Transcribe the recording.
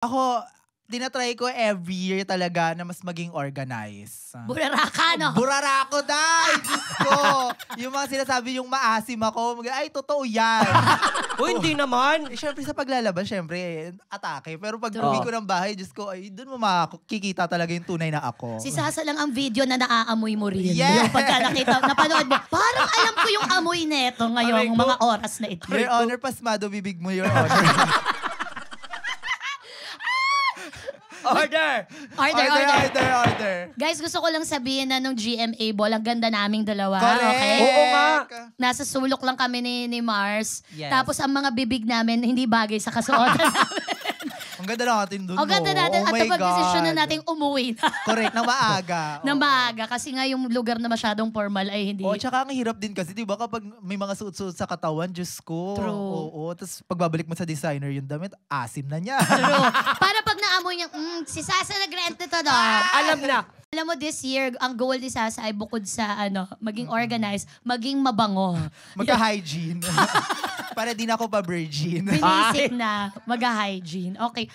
Ako, tinatry ko every year talaga na mas maging organized. Buraraka, no? Burarako, dahil! Diyos ko! Yung mga sinasabi yung maasim ako, ay, totoo yan. Hindi naman. Siyempre sa paglalabas, siyempre, atake. Pero pag uwi ko ng bahay, Diyos ko, ay, doon mo makikita talaga yung tunay na ako. Si Sasa lang ang video na naaamoy mo rin. Yes! Yung pagka nakita, napanood mo, parang alam ko yung amoy neto ngayong mga oras na ito. Your Honor, pasmado bibig mo, Your Honor. Order! Order! Guys, gusto ko lang sabihin na nung GMA Ball, ang ganda naming dalawa. Correct! Okay? Oo nga. Nasa sulok lang kami ni Mars. Yes. Tapos ang mga bibig namin hindi bagay sa kasuotan namin. Ang ganda natin dun, Ang ganda natin. Oh at my napag-desisyon na God. nating umuwi na. Correct, na maaga. Na maaga. Kasi nga yung lugar na masyadong formal ay hindi. Tsaka ang hirap din kasi, di ba, kapag may mga suot-suot sa katawan, Diyos ko. True. Oo, tapos pagbabalik mo sa designer yung damit, asim na niya. True. Para pag naamoy niya, si Sasa nag-rent nito, no? Alam na. Alam mo, this year, ang goal ni Sasa ay bukod sa maging organized, maging mabango. Magka-hygiene. Para di na ako pa-virgin. Binisip na mag-hygiene. Okay.